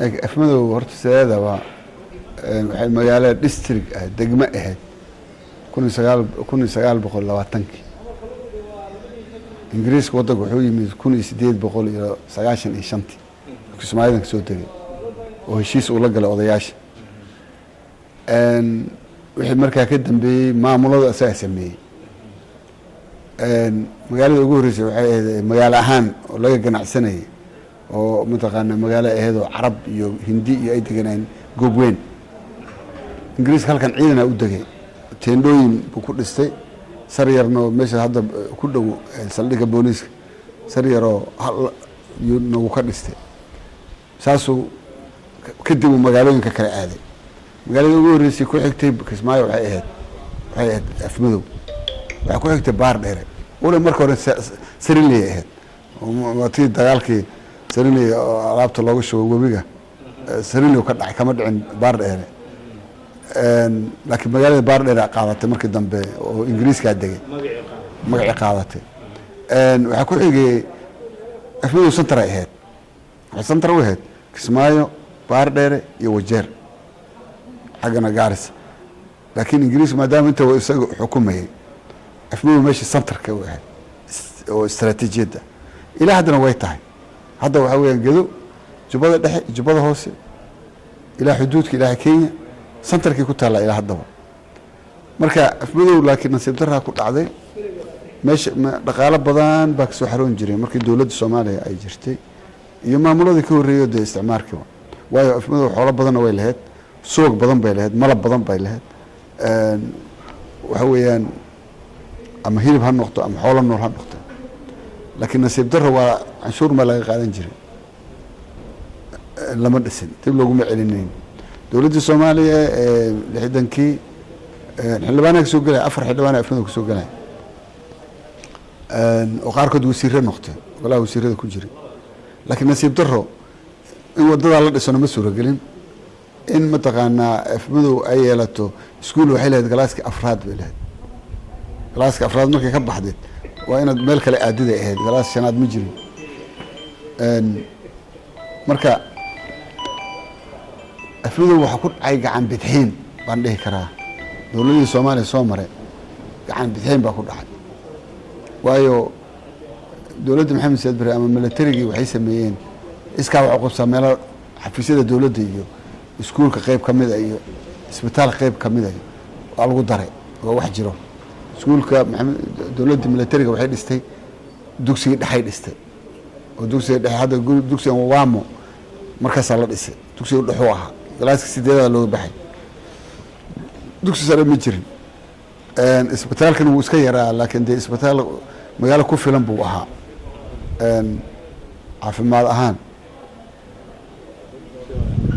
أفمدو هرت سيادة waxay magaalada district ah degmo ahayd 1990 ingiriiska waddanka wuxuu yimid 1895 Kismaayidan soo tagay oo heshiis uu la galay odayaasha wixii markaa ka dambeeyay maamulada asaga sameeyay magaalada ugu horeysay waxay ahayd magaalo ahaan oo laga ganacsanayay oo mataqaana magaalo ahayd oo Carab iyo Hindi iyo ay deganaan goob weyn ingiriiska halkan ciidan u dagay teendooyin buu ku dhistay sar yarno meesha hadda ku dhow saldhigga booliiska sar yaro uu ka dhistay saasuu kadib magaalooyinka kala aaday magaalada ugu horeysay ku xigtay Kismaayo waxay ahayd Afmadow waxa ku xigtay Baardheere wala marka hore Sariley ahayd waqtii dagaalkii Sariley alaabta looga soo wabiga Sariley ka dhacay kama dhicin Baardheere laakiin magaalada Baardheere qaadatay markii dambe oo ingiriiska degay magaci qaadatay waxa ku xigay Afmadow center ahayd center u ahayd Kismaayo Baardheere iyo Wajeer xagana Gaaris laakiin ingiriis maadaama inta uu isaga xukumayay Afmadow meeshii centerka u ahayd oo istaraatiijiyada ilaa haddana way tahay hadda waxa weeyaan gedo jubada dhexe jubada hoose ilaa xuduudka ilaa Kenya centerkii ku taala ilaa haddaba marka Afmadow laakiin nasiib darra ku dhacday meesha dhaqaale badan baa soo xaroon jiray markii dawladda Soomaaliya ay jirtay iyo maamuladii ka horeeyay isticmaalka waayo Afmadow xoolo badan way lahayd suuq badan bay lahayd malab badan bay lahayd waxa weeyaan ama hilib ha noqdo ama xoolo nool ha noqdo laakiin nasiib darro waa canshuur ma laga qaadan jiray lama dhisin dib loogu celinayn dawladda Soomaaliya lixdankii xildhibaanada soo galay afar xildhibaan Afmadow soo galay oo qaarkood wasiirro noqday walaa wasiirrada ku jiray laakiin nasiib darro in wadada la dhisano ma suuragelin in mataqaana Afmadow ay yeelato iskuul waxay leedahay galaaska afraad bay leedahay galaaska afraad markay ka baxday waa inaad meel kale aadida ahayd galaas shanaad ma jirin marka Afmadow waxa ku dhacay gacan bidxiin baan dhihi karaa dawladda Soomaaliya soo maray gacan bidxiin baa ku dhacay waayo dawladda Maxamed Saad Barre ama military waxay sameeyeen iska wax qabsa meel xafiisyada dawladda iyo iskuulka qayb kamid ah iyo isbitaal qayb kamid ah waa lagu daray oo wax jiro iskuulka dawladda military waxay dhistay dugsiga dhexe dhistay oo dugsiga dhexe hadda dugsiga Waamo markaas la dhisay dugsiga dhexe ahaa galaaska sideedada loo baxay dugsi sare ma jirin isbitaalkan wuu iska yaraa laakiin de isbitaal magaalo ku filan buu ahaa caafimaad ahaan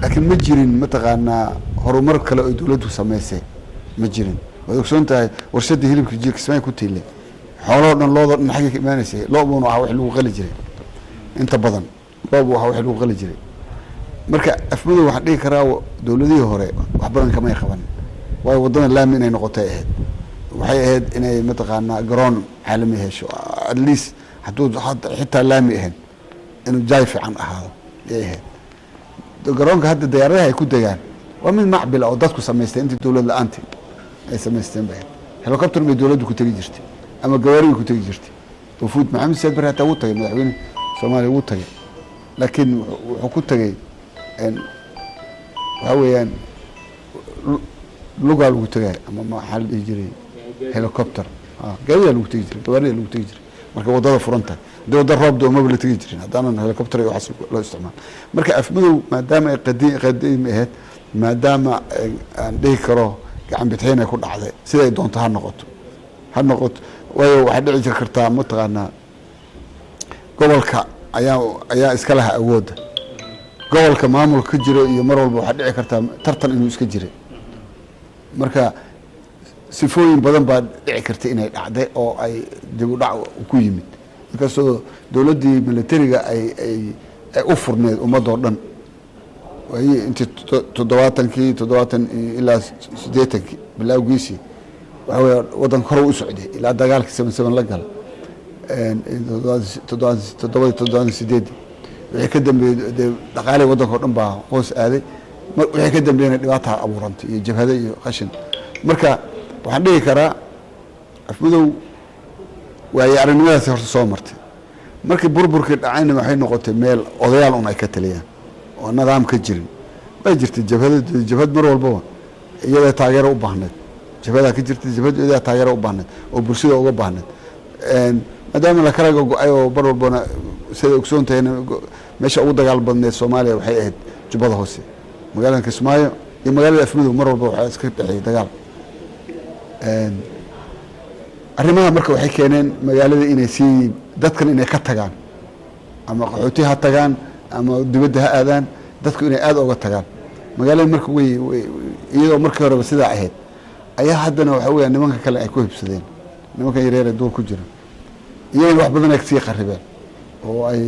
laakiin ma jirin mataqaana horumar kale oo dawladdu sameysay ma jirin way ogsoon tahay warshada hilibka jirka Kismaayo ku tiilay xoolo dhan looda dhan xagga imaanaysay loobuuna wax lagu qali jiray inta badan loobu wax lagu qali jiray marka Afmadow waxa dhigi karaa dawladihii hore wax badan kama qaban way wadada laami inay noqotay ahayd waxay ahayd inay mataqaana garoon caalami hesho at least haduu xitaa laami ahayn inuu jaay fiican ahaado ahayd garoonka hadda diyaaradaha ay ku degaan waa mid macbil oo dadku sameystay intii dawlad la'aantii ay sameysteen baa helicopter bay dawladdu ku tagi jirtay ama gawaari ku tagi jirtay wufuud Maxamed Saad Barre taa uu tagay madaxweyne Soomaaliya uu tagay laakiin wuxuu ku tagay waxa weeyaan lugaa lagu tagay ama maxal jiray helicopter gaari lagu tagi jiray gawaari lagu tagi jiray marka wadada furanta dawladda roob doomo la tagi jiray hadana helicopter iyo wax loo isticmaal marka Afmadow maadaama ay qadiim ahayd maadaama aan dhihi karo gacan bidxiin ku dhacday sida ay doonto ha noqoto waayo waxa dhici kartaa mataqaana gobolka ayaa iska laha awood gobolka maamulka jiro iyo mar walba waxa dhici kartaa tartan inuu iska jiray marka sifooyin badan baa dhici karta inay dhacday oo ay dib u dhac ku yimid inkastoo dawladdii militariga ay u furneed ummadoo dhan way intii 70 ilaa 80 bilowgiisii waxa wadan kor u socday ilaa dagaalkii 77 la gal 7 8 wixii ka dambeeyay dhaqaale wadanka oo dhan baa hoos aaday wixii ka dambeeyay dhibaato abuurantay iyo jabhada iyo qashin marka waxaan dhigi karaa afmadow way arrinimadaas horta soo martay markii burburkii dhacayna waxay noqotay meel odayaal un ay ka taliyaan oo nidaam ka jirin way jirtay jabhad mar walba iyada taageero u baahneed jabhada ka jirtay jabhada taageero u baahneed oo bulshada uga baahneed maadaama la kala go'ay oo bar walbana sida ogsoontahay meesha ugu dagaal badneed Soomaaliya waxay ahayd Jubbada Hoose magaalada Kismaayo iyo magaalada Afmadow mar walba waxa iska dhacay dagaal arrimaha marka waxay keeneen magaalada inay si dadkan inay ka tagaan ama qaxooti ha tagaan ama dibadda ha aadaan dadku inay aad uga tagaan magaalada marka iyadoo markii hore sida ahayd ayaa haddana waxa weeyaan nimanka kale ay ku hibsadeen nimanka yareer duur ku jira iyagoo wax badan ay sii qarribeen oo ay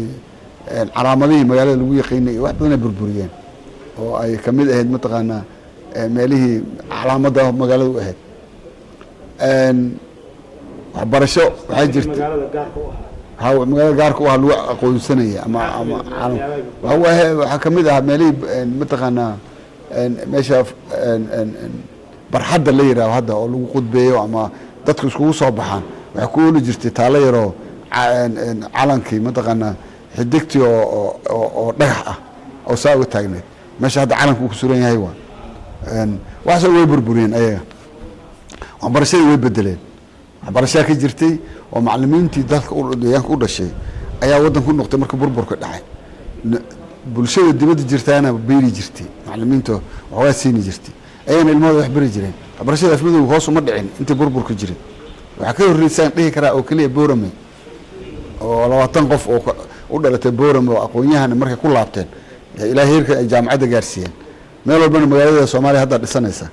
calaamadihii magaalada lagu yaqiinay wax badan ay burburiyeen oo ay kamid ahayd mataqaanaa meelihii calaamada magaalada u ahayd waxbarasho waxay jirtay magaalada gaarka u ah lagu aqoonsanaya ama waxa kamid ah meelihii mataqaanaa meesha barxadda la yiraahdo hadda oo lagu qudbeeyo ama dadku iskugu soo baxaan waxa ku ooli jirtay taalo yaroo calankii mataqaanaa xidigtii oo dhagax ah oo saa u taagneed meesha hadda calanku ku suran yahay waa waxaas way burburiyeen ayaga waxbarashadii way bedeleen waxbarashada ka jirtay oo macallimiintii dadka deegaanka u dhashay ayaa wadanku noqday marka burburka dhacay bulshada dibadda jirtaana beeri jirtay macallimiinta waxaa siini jirtay ayaan ilmada wax bari jireen waxbarashada Afmadow hoos uma dhicin intii burburka jiray waxa ka horreysay dhihi karaa oo kaliya Boorame oo 20 qof oo u dhalatay Boorame oo aqoon-yahan markay ku laabteen ilaa heerka ay jaamacadda gaarsiiyeen meel walba magaalada Soomaaliya hadda dhisanaysa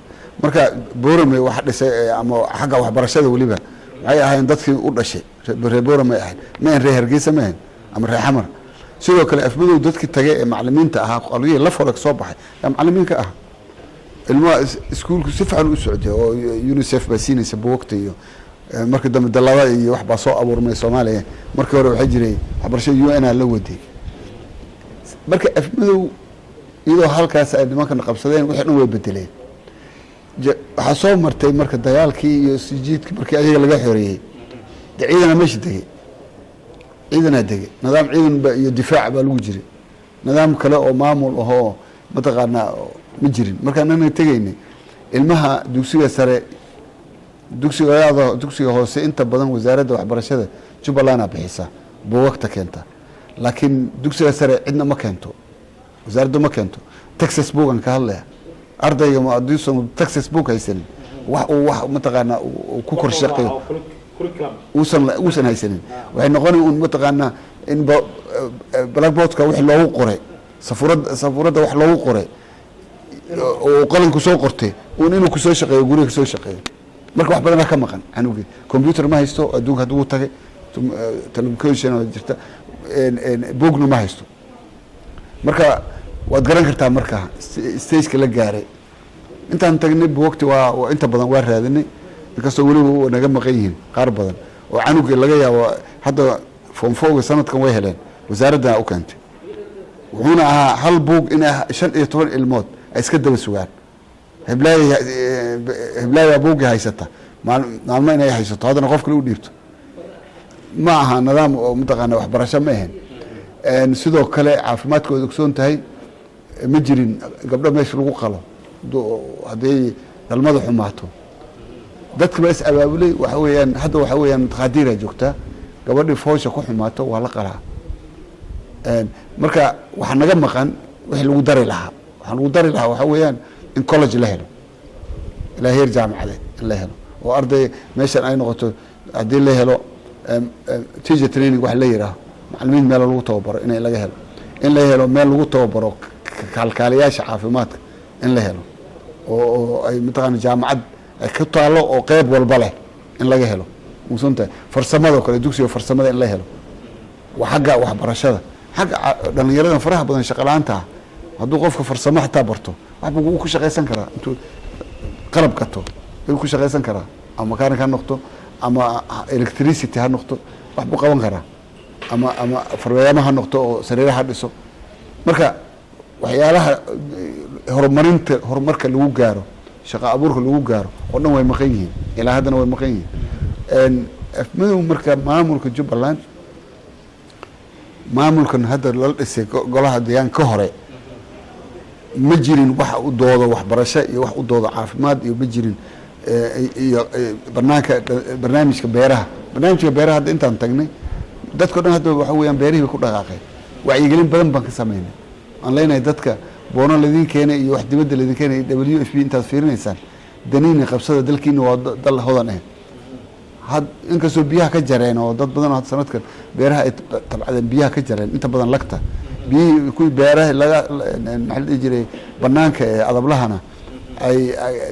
marka Boorame waxa dhisay ama xagga waxbarashada waliba waxay ahaayeen dadkii u dhashay reer Boorame ahayd ma reer Hargeysa ma ama reer Xamar sidoo kale Afmadow dadkii tagay ee macallimiinta ahaa qalbiga la foorag soo baxay macallimiinka ah ilmaha iskuulku si fiican u socday oo UNICEF baa siinaysa buugta iyo markii dambe dalada iyo wax baa soo abuurmay Soomaaliya markii hore waxa jiray waxbarashada UN la waday marka Afmadow iyadoo halkaas ay nimankan qabsadeen wixii dhan way bedeleen waxa soo martay marka dagaalkii iyo sijiidkii markii ayaga laga xoreeyay ciidana meesha degay ciidana degay nidaam ciidan iyo difaac baa lagu jiray nidaam kale oo maamul oo mataqaanaa ma jirin marka anana tagaynay ilmaha dugsiga sare dugsiga hoose inta badan wasaaradda waxbarashada Jubbaland bixisa buugta keenta laakiin dugsiga sare cidna ma keento wasaaraddu ma keento Texas buugan ka hadlaya ardayga ma adiisan Texas buug haysan wax mataqaanaa ku korshaqay uusan haysanin waxay noqonayaan mataqaanaa in blackboardka wax loogu qoray safuurada wax loogu qoray oo qalanku soo qortay inuu ku soo shaqeeyo guriga soo shaqeeyo marka wax badan ka maqan anugu computer ma haysto adduunka haduu tagay television jirta boogna ma haysto marka waad garan kartaa marka stage la gaaray intaan tagnay waqti waa inta badan waa raadinay inkastoo waliba naga maqan yihiin qaar badan oo anugu laga yaabo hadda form 4 sanadkan way heleen wasaaradda u keentay wuxuuna ahaa hal buug in 15 ilmood ay iska daba sugaan heblaaya buuga haysata maalmo inay haysato hadana qof kale u dhiibto ma aha nidaam oo mataqaana waxbarasho ma ahayn sidoo kale caafimaadkooda ogsoon tahay ma jirin gabdho meesha lagu qalo haday dalmada xumaato dadka bas abaabulay waxa weeyaan hadda waxa weeyaan qadiira joogta gabadhii foosha ku xumaato waa la qalaa marka waxa naga maqan wixii lagu dari lahaa waxa weeyaan in college la helo ilaa heer jaamacadeed la helo oo arday meeshan ay noqoto hadii la helo teacher training wax la yiraahdo macallimiin meel lagu tababaro in laga helo in la helo meel lagu tababaro kalkaaliyaasha caafimaadka in la helo oo ay mataqaan jaamacad ay ka taalo oo qayb walba leh in laga helo muusanta farsamada kale dugsiga farsamada in la helo waxa waxbarashada xagga dhalinyarada faraha badan shaqalaanta hadduu qofka farsamo xataa barto wax buu ku shaqeysan karaa intuu qalab gato inuu ku shaqeysan karaa ama mechanic ha noqdo ama electricity ha noqdo wax buu qaban karaa ama farbeeyamaha noqto oo sariiraha dhiso marka waxyaalaha horumarka lagu gaaro shaqo abuurka lagu gaaro oo dhan way maqan yihiin ilaa haddana way maqan yihiin afmadow marka maamulka Jubbaland maamulkan hadda la dhisay golaha deegaanka ka hore ma jirin wax u doodo waxbarasho iyo wax u doodo caafimaad iyo ma jirin iyo barnaamijka beeraha hadda intaan tagnay dadka dhan hadda waxa weeyaan beerihii ku dhaqaaqay wacyigelin badan baan ka sameynay aan leenahay dadka boono ladin keenay iyo wax dibadda ladin keenay WFP intaad fiirinaysaan daniina qabsada dalkiina waa dal hodan ah had inkastoo biyaha ka jareen oo dad badan oo sanadkan beeraha ay tabcadeen biyaha ka jareen inta badan lagta biyihii kuwii beeraha laga maxaa jiray banaanka ee adablahana ay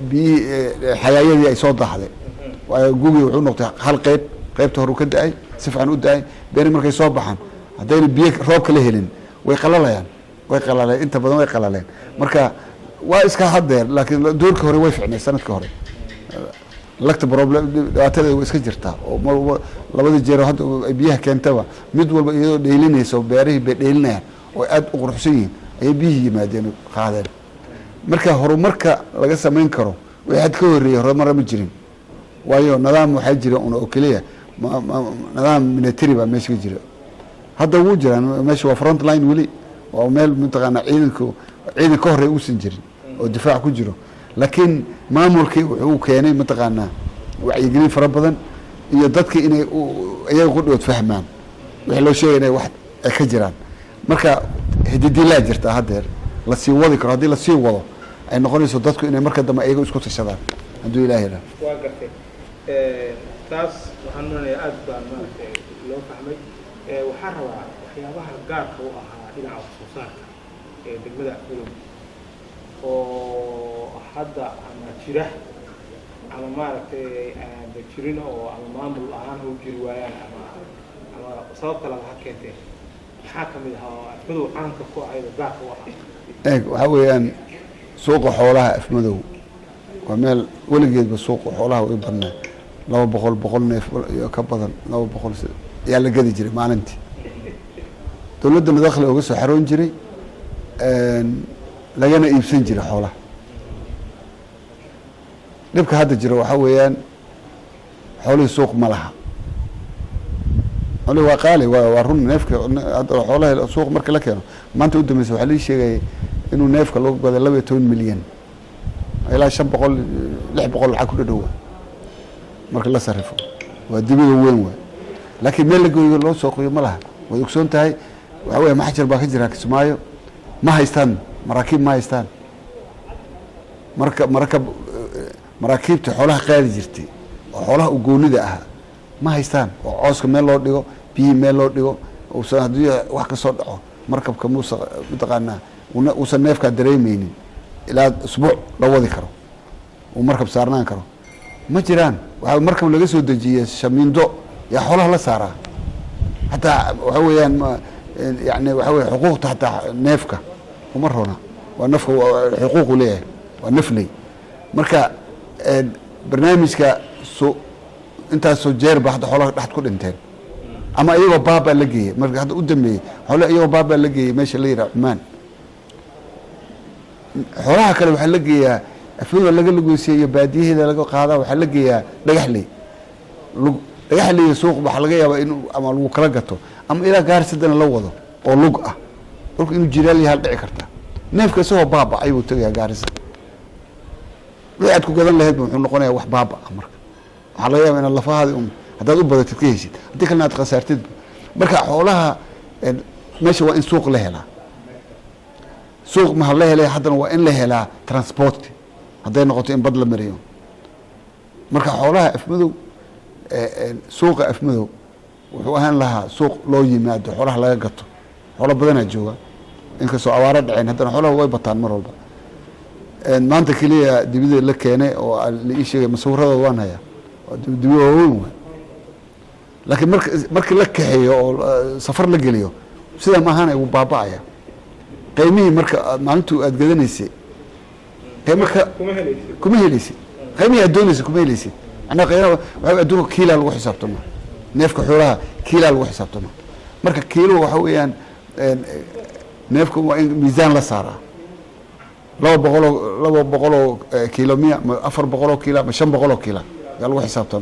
biyihii xayaayadii ay soo daahday gugi wuxuu noqday hal qaybta hore ka da'ay si fiican u da'ay beeri markay soo baxaan haddayna biyo roob kala helin way qalalayaan inta badan way qalaleen marka waa iska hadeer laakiin doorka hore way ficnay sanadka hore lagta problem dhibaatada way iska jirtaa oo labada jeer hadda ay biyaha keentaba mid walba iyadoo dheelinayso beerihii bay dheelinayaan oo aad u quruxsan yihiin ay biyihii yimaadeen qaadeen marka horumarka laga samayn karo way had ka horeeyay horumar ma jirin waayo nidaam waxa jira oo kaliya nidaam military ba meesha jira hadda wuu jiraan meesha waa front line wali oo meel mintaqana ciidan ka horeey u sin jirin oo difaac ku jiro laakiin maamulkii wuxuu keenay mintaqana wacyigelin fara badan iyo dadkii inay ayaga ku dhood fahmaan wixii loo sheegay wax ay ka jiraan marka hididilaa jirta hadeer la sii wadi karo hadii la sii wado ay noqonayso dadku inay marka dambe ayaga isku tashadaan haduu ilaahay la waa gartay taas waxaan maleeyahay aad baan maartay loo fahmay waxaan rabaa waxyaabaha gaarka u ahaa dhinaca wax soo saarka ee degmada Afmadow oo hadda ama jira ama maartay aan jirin oo ama maamul ahaan u jiri waayaan ama sabab kale ha keentay maxaa kamid ah Afmadow caanka ku ah gaarka u ahaa waxa weeyaan suuqa xoolaha Afmadow waa meel weligeedba suuqa xoolaha u badnaa 200 neef iyo ka badan 200 yaa la gadi jiray maalintii dawladda dakhli uga soo xaroon jiray lagana iibsan jiray xoolaha dhibka hadda jira waxa weeyaan xoolaha suuq ma laha xoolaha waa qaali waa run neefka hadda xoolaha suuq marka la keeno maanta u dambeysay waxa la sheegay inuu neefka loo gaday 12 milyan ilaa 500 600 lacag ku dhaw marka la sarifo waa dibada weyn waa laakiin meel la gooyo loo soo qoyo ma laha way ogsoon tahay waxa weeye maxjar baa ka jira Kismaayo ma haystaan maraakiib ma haystaan maraakiibta xoolaha qaadi jirtay oo xoolaha u goonida ah ma haystaan oo cooska meel loo dhigo biyo meel loo dhigo oo hadii wax ka soo dhaco markabka muusa mutaqaana uusan neefka dareemaynin ilaa usbuuc la wadi karo oo markab saarnaan karo ma jiraan waxa markab laga soo dajiyay shamiindo ya xoolaha la saaraa hatta waxa weeyaan يعني وحوي حقوق تحت نافكه ومرهنا ونفخ حقوق ليه ونفلي مركا برنامجك سو انت سو جير بحد حولك تحت كل انتين اما ايوه بابا لقي مركا هذا قدامي حول ايوه بابا لقي ماشي ليره عمان حولها كلام waxa la geeyaa afooda laga lagoosiyo baadiyaheeda laga qaada waxa la geeyaa dhagaxley suuq waxa laga yaabaa in ama lagu kala gato ama ila gaarsidana la wado oo lug ah dhulka inuu jiraal yahay dhici karta neefka soo baaba ayuu tagay gaarisa waxaad ku gadan lahayd wuxuu noqonayaa wax baaba marka waxa laga yaabaa in lafahaadi hadaad u badatid ka heshid hadii kalena aad khasaartid marka xoolaha meesha waa in suuq la helaa suuq ma la helay haddana waa in la helaa transport haday noqoto in bad la mariyo marka xoolaha Afmadow suuqa Afmadow wuxuu ahaan lahaa suuq loo yimaado xoolaha laga gato xoolo badan jooga inkastoo awaara dhaceen haddana xoolaha way bataan mar walba maanta kaliya dibida la keenay oo la ii sheegay masawirada waan hayaa dibiyo weyn laakiin markii la kaxeeyo oo safar la geliyo sida ma ahaan ay u baaba'aya qiimihii marka maalintu aad gadanaysay qiimka kuma helaysid qiimihii aad doonaysay kuma helaysid ana qeyra waxa adduunka kiila lagu xisaabtamo neefka xoolaha kiila lagu xisaabtamo marka kiilo waxa weeyaan neefku waa in miisaan la saaraa 200 kiilo miya 400 kiilo 500 kiilo yaa lagu xisaabtama